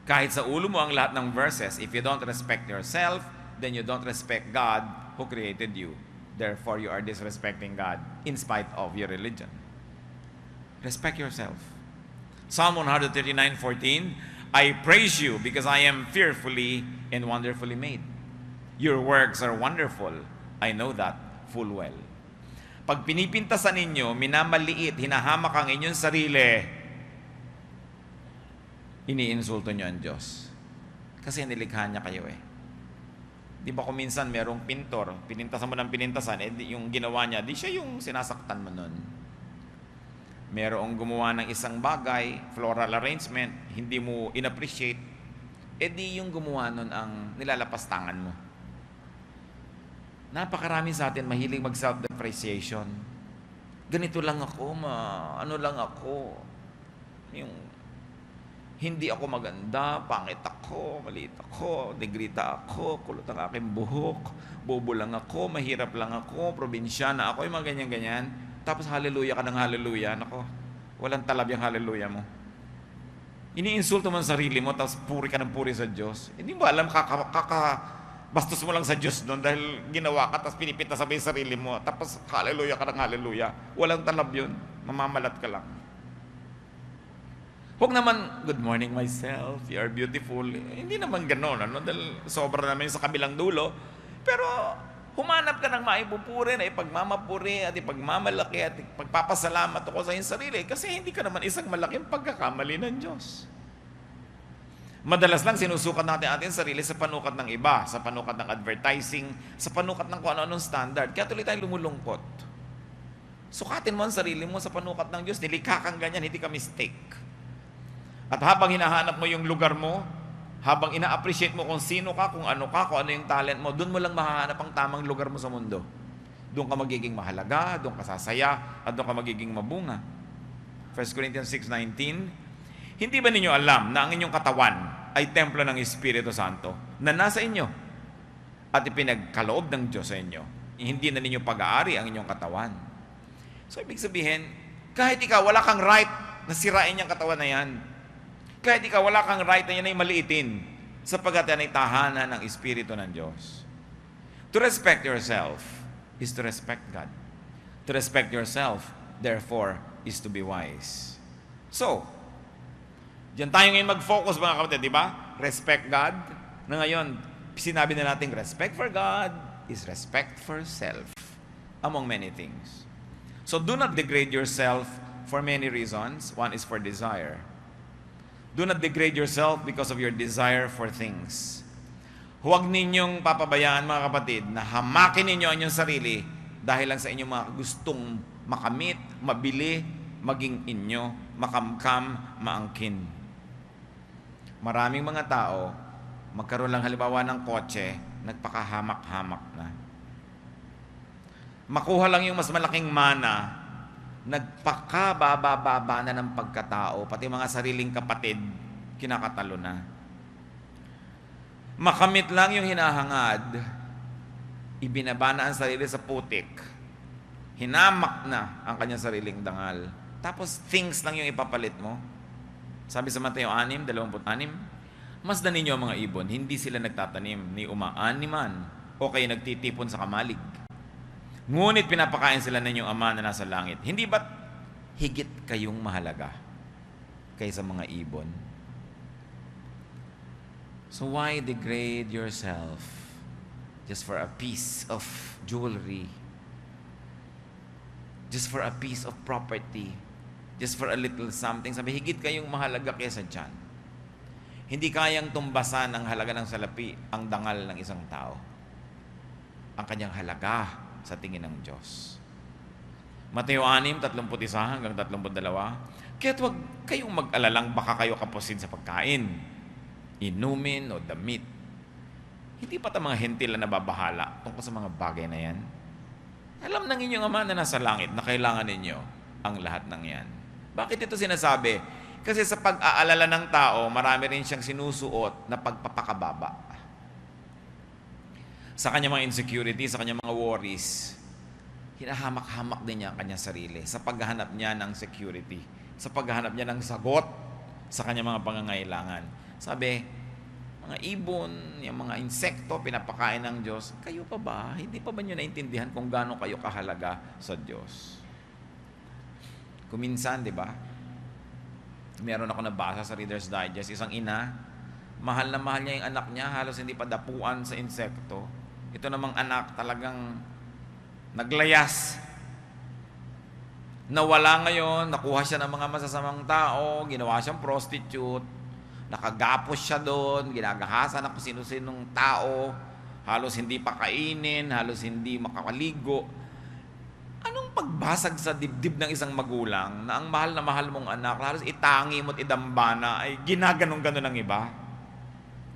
Kahit sa ulo mo ang lahat ng verses, if you don't respect yourself, then you don't respect God who created you. Therefore, you are disrespecting God in spite of your religion. Respect yourself. Psalm 139:14, I praise you because I am fearfully and wonderfully made. Your works are wonderful. I know that full well. Pag pinipintasan ninyo, minamaliit, hinahamak ang inyong sarili, iniinsulto nyo ang Diyos. Kasi nilikha niya kayo eh. Di ba kung minsan merong pintor, pinintasan mo ng pinintasan, yung ginawa niya, di siya yung sinasaktan mo nun. Merong gumawa ng isang bagay, floral arrangement, hindi mo in-appreciate, di yung gumawa nun ang nilalapastangan mo. Napakarami sa atin mahilig mag-self-depreciation. Ganito lang ako, ano lang ako. Hindi ako maganda, pangit ako, maliit ako, negrita ako, kulot ang aking buhok, bobo lang ako, mahirap lang ako, probinsyana ako, yung mga ganyan-ganyan. Tapos hallelujah ka ng hallelujah. Nako, walang talab yung hallelujah mo. Iniinsulto mo ang sarili mo, tapos puri ka ng puri sa Diyos. Hindi mo alam, bastos mo lang sa Diyos doon dahil ginawa ka, tapos pinipita sa sarili mo, tapos hallelujah ka ng hallelujah. Walang talab yun. Mamamalat ka lang. Huwag naman, good morning myself, you are beautiful. Hindi naman gano'n, ano? Dahil sobra naman sa kabilang dulo. Pero humanap ka ng maipupuri na ipagmamapuri at ipagmamalaki at ipagpapasalamat ako sa iyong sarili kasi hindi ka naman isang malaking pagkakamali ng Diyos. Madalas lang sinusukat natin ating sarili sa panukat ng iba, sa panukat ng advertising, sa panukat ng kung ano-anong standard. Kaya tuloy tayong lumulungkot. Sukatin mo ang sarili mo sa panukat ng Diyos. Nilikha kang ganyan, hindi ka mistake. At habang hinahanap mo yung lugar mo, habang ina-appreciate mo kung sino ka, kung ano yung talent mo, doon mo lang mahahanap ang tamang lugar mo sa mundo. Doon ka magiging mahalaga, doon ka sasaya, at doon ka magiging mabunga. 1 Corinthians 6:19, hindi ba ninyo alam na ang inyong katawan ay templo ng Espiritu Santo na nasa inyo at ipinagkaloob ng Diyos sa inyo? Hindi na ninyo pag-aari ang inyong katawan. So, ibig sabihin, kahit ikaw, wala kang right na sirain yung katawan na yan. Kahit ikaw, wala kang right na yan ay maliitin sapagkat yan ay tahanan ng Espiritu ng Diyos. To respect yourself is to respect God. To respect yourself, therefore, is to be wise. So, diyan tayo ngayon mag-focus mga kapatid, di ba? Respect God. Na ngayon, sinabi na natin, respect for God is respect for self, among many things. So, do not degrade yourself for many reasons. One is for desire. Do not degrade yourself because of your desire for things. Huwag ninyong papabayaan mga kapatid na hamakin ninyo ang inyong sarili dahil lang sa inyong mga gustong makamit, mabili, maging inyo, makamkam, maangkin. Maraming mga tao, magkaroon lang halimbawa ng kotse, nagpakahamak-hamak na. Makuha lang yung mas malaking mana, nagpakababa-baba na ng pagkatao, pati mga sariling kapatid, kinakatalo na. Makamit lang yung hinahangad, ibinaba na ang sarili sa putik, hinamak na ang kanyang sariling dangal. Tapos things lang yung ipapalit mo. Sabi sa Mateo 6:26, masdan ninyo ang mga ibon, hindi sila nagtatanim, ni umaaniman, o kayo nagtitipon sa kamalig. Ngunit pinapakain sila ng inyong Ama na nasa langit. Hindi ba't higit kayong mahalaga kaysa mga ibon? So why degrade yourself just for a piece of jewelry? Just for a piece of property? Just for a little something? Sabi, higit kayong mahalaga kaysa dyan. Hindi kayang tumbasan ang halaga ng salapi, ang dangal ng isang tao. Ang kanyang halaga sa tingin ng Diyos. Mateo 6:31-32. Kaya't huwag kayong mag-alalang baka kayo kapusin sa pagkain, inumin o damit. Hindi pa mga hentil na nababahala tungkol sa mga bagay na yan. Alam ng inyong Ama na nasa langit na kailangan ninyo ang lahat ng yan. Bakit ito sinasabi? Kasi sa pag-aalala ng tao, marami rin siyang sinusuot na pagpapakababa. Sa kanyang mga insecurity, sa kanyang mga worries, hinahamak-hamak din niya ang kanyang sarili sa paghahanap niya ng security, sa paghahanap niya ng sagot sa kanyang mga pangangailangan. Sabi, mga ibon, yung mga insekto, pinapakain ng Diyos, kayo pa ba? Hindi pa ba niyo naintindihan kung gaano kayo kahalaga sa Diyos? Kuminsan, di ba? Meron ako nabasa sa Reader's Digest, isang ina, mahal na mahal niya yung anak niya, halos hindi pa dapuan sa insekto. Ito namang anak talagang naglayas. Nawala ngayon, nakuha siya ng mga masasamang tao, ginawa siyang prostitute, nakagapos siya doon, ginagahasan na kung sino-sinong tao, halos hindi pa kainin, halos hindi makakaligo. Anong pagbasag sa dibdib ng isang magulang na ang mahal na mahal mong anak, halos itangi mo't idambana, ay ginaganong-ganon ng iba?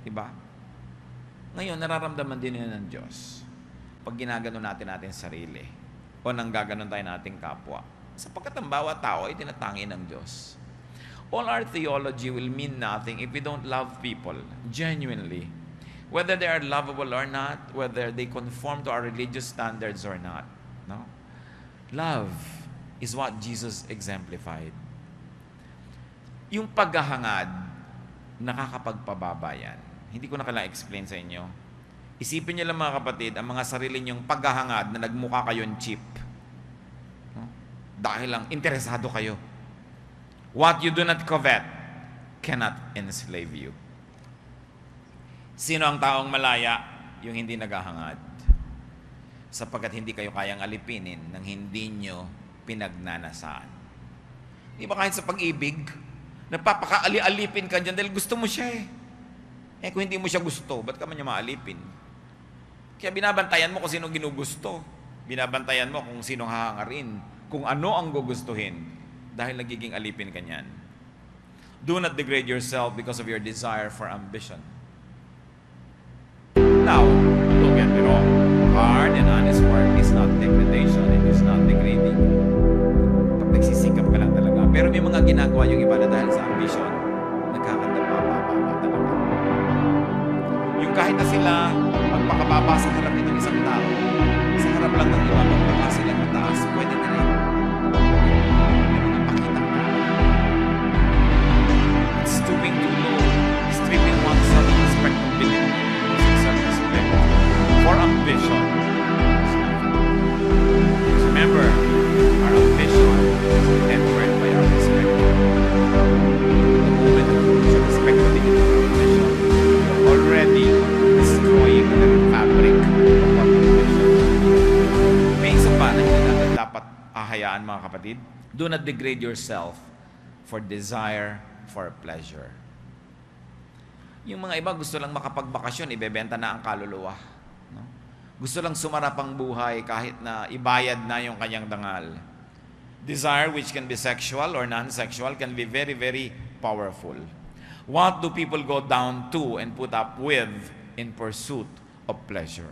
Diba? Ngayon, nararamdaman din yun ng Diyos pag ginaganon natin sarili o nang gaganon tayo nating kapwa. Sapagkat ang bawat tao ay tinatangi ng Diyos. All our theology will mean nothing if we don't love people genuinely. Whether they are lovable or not, whether they conform to our religious standards or not. No? Love is what Jesus exemplified. Yung paghahangad, nakakapagpababa yan. Hindi ko na kailangan explain sa inyo. Isipin niyo lang mga kapatid, ang mga sarili niyong paghahangad na nagmukha kayong cheap. No? Dahil lang interesado kayo. What you do not covet cannot enslave you. Sino ang taong malaya? Yung hindi naghahangad. Sapagkat hindi kayo kayang alipinin ng hindi nyo pinagnanasaan. Di ba kahit sa pag-ibig, napapakaali-alipin ka dyan dahil gusto mo siya eh. Eh kung hindi mo siya gusto, ba't ka man niya maalipin? Kaya binabantayan mo kung sino ginugusto. Binabantayan mo kung sino hahangarin. Kung ano ang gugustuhin. Dahil nagiging alipin ka niyan. Do not degrade yourself because of your desire for ambition. Now, don't get me wrong. Hard and honest work is not degradation. It is not degrading. Pag nagsisikap ka lang talaga. Pero may mga ginagawa yung iba na dahil sa ambition, nagkakadababa talaga. Yung kahit na sila magpakababa sa harap nitong isang tao, sa harap lang ng iba, magpaka silang mataas, pwede na rin. Stooping too low, stripping oneself of respectability, losing self-respect for ambition. Remember, our ambition is tempered by our respect. The moment you lose your respectability for ambition, you're already destroying the very fabric of our ambition. May isa pa na hindi natin dapat ahayaan mga kapatid. Do not degrade yourself for desire for pleasure. Yung mga iba gusto lang makapagbakasyon, ibebenta na ang kaluluwa. No? Gusto lang sumarap ang buhay kahit na ibayad na yung kanyang dangal. Desire, which can be sexual or non-sexual, can be very, very powerful. What do people go down to and put up with in pursuit of pleasure?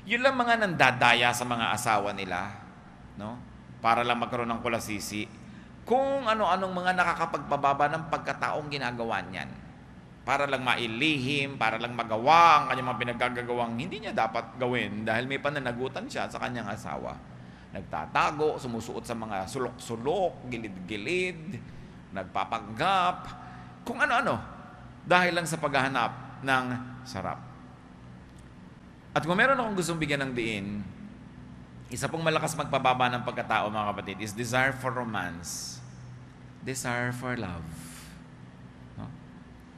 Yun lang mga nandadaya sa mga asawa nila, no? Para lang magkaroon ng kulasisi. Kung ano-anong mga nakakapagpababa ng pagkataong ginagawa niyan. Para lang mailihim, para lang magawa ang kanyang mga pinaggagawang hindi niya dapat gawin dahil may pananagutan siya sa kanyang asawa. Nagtatago, sumusuot sa mga sulok-sulok, gilid-gilid, nagpapanggap, kung ano-ano. Dahil lang sa paghahanap ng sarap. At kung meron akong gustong bigyan ng diin, isa pong malakas magpababa ng pagkatao, mga kapatid, is desire for romance. Desire for love. No?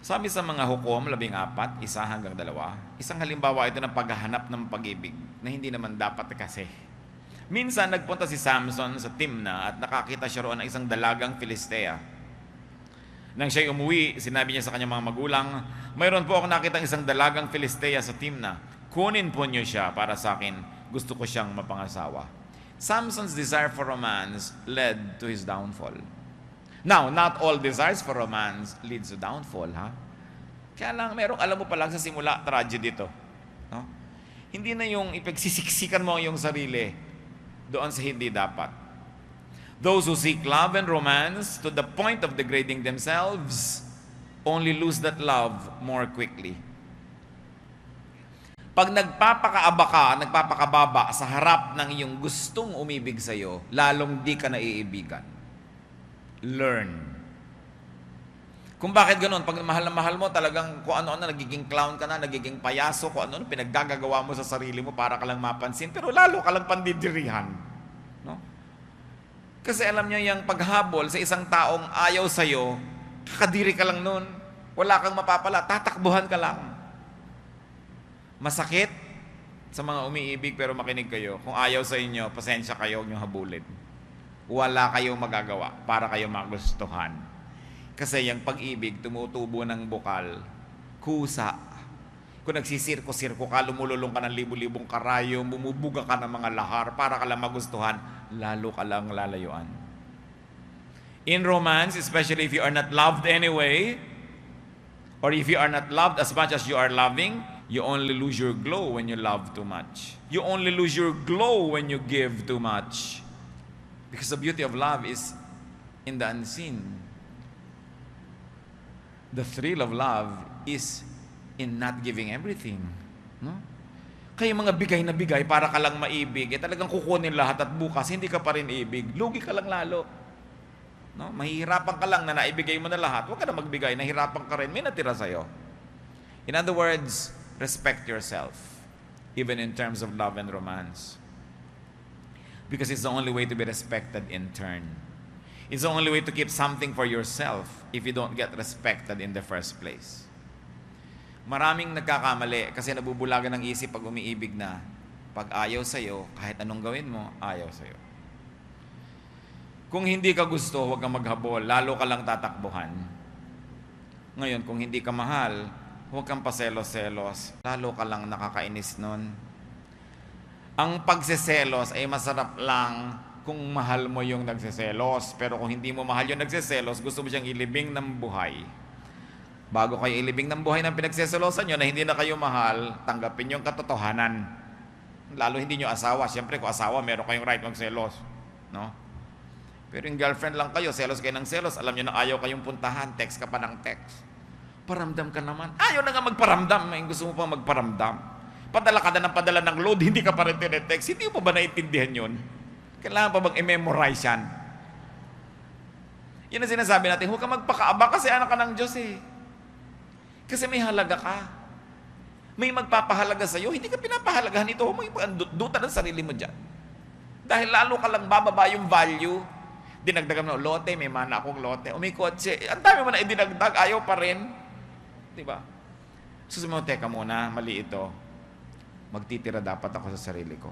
Sabi sa mga hukom, 14, 1 hanggang 2, isang halimbawa ito ng paghahanap ng pag-ibig na hindi naman dapat kasi. Minsan, nagpunta si Samson sa Timna at nakakita siya roon ng isang dalagang Filistea. Nang siya'y umuwi, sinabi niya sa kanyang mga magulang, mayroon po ako nakita isang dalagang Filistea sa Timna. Kunin po niyo siya para sa akin. Gusto ko siyang mapangasawa. Samson's desire for romance led to his downfall. Now, not all desires for romance leads to downfall, ha? Kaya lang, alam mo pa lang sa simula, tragedy ito. No? Hindi na yung ipagsisiksikan mo ang iyong sarili doon sa hindi dapat. Those who seek love and romance to the point of degrading themselves only lose that love more quickly. Pag nagpapakaaba ka, nagpapakababa sa harap ng iyong gustong umibig sa iyo, lalong di ka naiibigan. Learn. Kung bakit ganoon, pag mahal na mahal mo, talagang kung ano-ano, nagiging clown ka na, nagiging payaso, kung ano-ano, pinaggagawa mo sa sarili mo para ka lang mapansin, pero lalo ka lang pandidirihan. No? Kasi alam niyo, yung paghabol sa isang taong ayaw sa iyo, kakadiri ka lang nun, wala kang mapapala, tatakbuhan ka lang. Masakit sa mga umiibig pero makinig kayo. Kung ayaw sa inyo, pasensya kayo, huwag nyo habulin. Wala kayong magagawa para kayo magustuhan. Kasi yung pag-ibig, tumutubo ng bukal, kusa. Kung nagsisirko-sirko ka, lumululong ka ng libu-libong karayom, bumubuga ka ng mga lahar para ka lang magustuhan, lalo ka lang lalayuan. In romance, especially if you are not loved anyway, or if you are not loved as much as you are loving, you only lose your glow when you love too much. You only lose your glow when you give too much. Because the beauty of love is in the unseen. The thrill of love is in not giving everything. No? Kaya mga bigay na bigay para ka lang maibig, talagang kukunin lahat at bukas hindi ka pa rin ibig. Lugi ka lang lalo. No? Mahihirapan ka lang na naibigay mo na lahat. Huwag ka na magbigay, nahirapan ka rin, may natira sa'yo. In other words, respect yourself, even in terms of love and romance. Because it's the only way to be respected in turn. It's the only way to keep something for yourself if you don't get respected in the first place. Maraming nagkakamali kasi nabubulagan ng isip pag umiibig na pag ayaw sa'yo, kahit anong gawin mo, ayaw sa'yo. Kung hindi ka gusto, huwag kang maghabol, lalo ka lang tatakbuhan. Ngayon, kung hindi ka mahal, huwag kang paselos-selos, lalo ka lang nakakainis nun. Ang pagseselos ay masarap lang kung mahal mo yung nagseselos. Pero kung hindi mo mahal yung nagseselos, gusto mo siyang ilibing ng buhay. Bago kayo ilibing ng buhay ng pinagseselosan nyo na hindi na kayo mahal, tanggapin yung katotohanan. Lalo hindi nyo asawa. Siyempre, kung asawa, meron kayong right magselos. No? Pero yung girlfriend lang kayo, selos kayo ng selos, alam nyo na ayaw kayong puntahan, text ka pa ng text. Paramdam ka naman. Ayaw na nga magparamdam. May gusto mo pa magparamdam. Padala ka na ng padala ng load, hindi ka pa rin tinetext. Hindi mo ba naintindihan yun? Kailangan pa bang i-memorize yan? Yan ang sinasabi natin, huwag ka magpakaaba kasi anak ka ng Diyos eh. Kasi may halaga ka. May magpapahalaga sa'yo. Hindi ka pinapahalagahan ito. Huwag mo ipanduta ng sarili mo dyan. Dahil lalo ka lang bababa yung value. Dinagdagan mo, lote, may mana akong lote. O may kotse. Ang dami mo na idinagdag, ayaw pa rin. Diba? Susunod mo, teka muna, mali ito. Magtitira dapat ako sa sarili ko.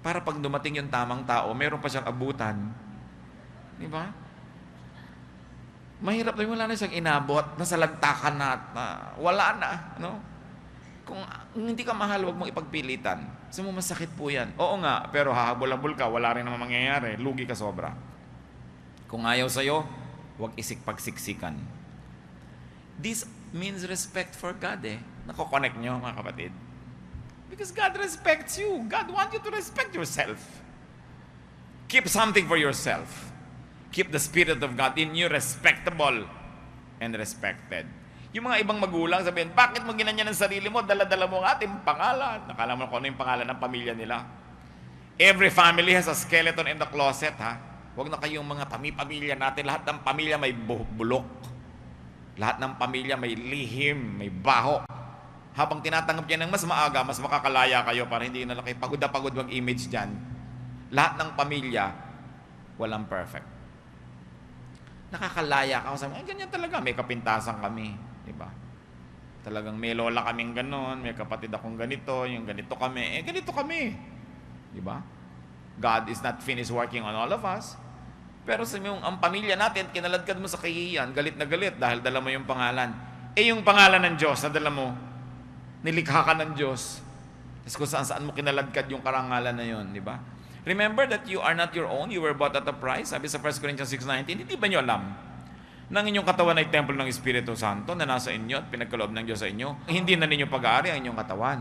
Para pag dumating yung tamang tao, meron pa siyang abutan. Diba? Mahirap na wala na siyang inabot, nasa lantakan na, wala na. No? Kung hindi ka mahal, huwag mong ipagpilitan. Kasi mo masakit po yan. Oo nga, pero hahabol-habol ka, wala rin naman mangyayari. Lugi ka sobra. Kung ayaw sa'yo, huwag pagsiksikan. This means respect for God eh. Nako-connect nyo mga kapatid. Because God respects you. God wants you to respect yourself. Keep something for yourself. Keep the Spirit of God in you respectable and respected. Yung mga ibang magulang sabihin, bakit mo ginanyan ang sarili mo? Dala-dala mo ang ating pangalan. Nakala mo kung ano yung pangalan ng pamilya nila. Every family has a skeleton in the closet, ha? Huwag na kayong mga pamilya natin. Lahat ng pamilya may bulok. Lahat ng pamilya may lihim, may baho. Habang tinatanggap yan ng mas maaga, mas makakalaya kayo para hindi na lang kayo pagod na pagod wag image dyan. Lahat ng pamilya, walang perfect. Nakakalaya ka. Sabi, ganyan talaga. May kapintasan kami. Diba? Talagang may lola kaming ganon, may kapatid akong ganito, yung ganito kami. Ganito kami. Diba? God is not finished working on all of us. Pero sa yung ang pamilya natin, kinaladkad mo sa kahihiyan, galit na galit dahil dala mo yung pangalan. Yung pangalan ng Diyos na dala mo, nilikha ka ng Diyos. Tapos kung saan mo kinaladkad yung karangalan na yun. Diba? Remember that you are not your own, you were bought at a price. Sabi sa 1 Corinthians 6:19, hindi ba nyo alam na ang inyong katawan ay templo ng Espiritu Santo na nasa inyo at pinagkaloob ng Diyos sa inyo? Hindi na ninyo pag-aari ang inyong katawan.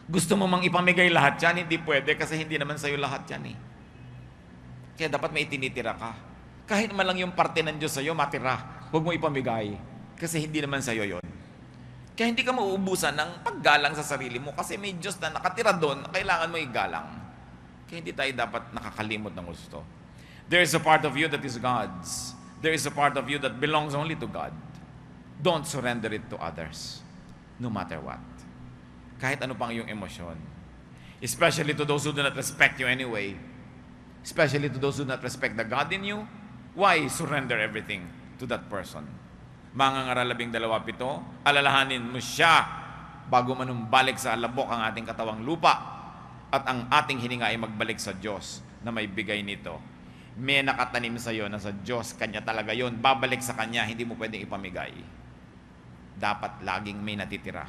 Gusto mo mang ipamigay lahat yan, hindi pwede kasi hindi naman sa'yo lahat yan eh. Kaya dapat may itinitira ka. Kahit man lang yung parte ng Diyos sa'yo, matira. Huwag mo ipamigay kasi hindi naman sa'yo yon. Kaya hindi ka mauubusan ng paggalang sa sarili mo kasi may Diyos na nakatira doon, kailangan mo igalang. Kaya hindi tayo dapat nakakalimot ng gusto. There is a part of you that is God's. There is a part of you that belongs only to God. Don't surrender it to others, no matter what. Kahit ano pang iyong emosyon. Especially to those who do not respect you anyway. Especially to those who do not respect the God in you. Why surrender everything to that person? Mangangaral 12:7, alalahanin mo siya bago manumbalik sa alabok ang ating katawang lupa. At ang ating hininga ay magbalik sa Diyos na may bigay nito. May nakatanim sa iyo na sa Diyos, Kanya talaga yon. Babalik sa Kanya, hindi mo pwedeng ipamigay. Dapat laging may natitira.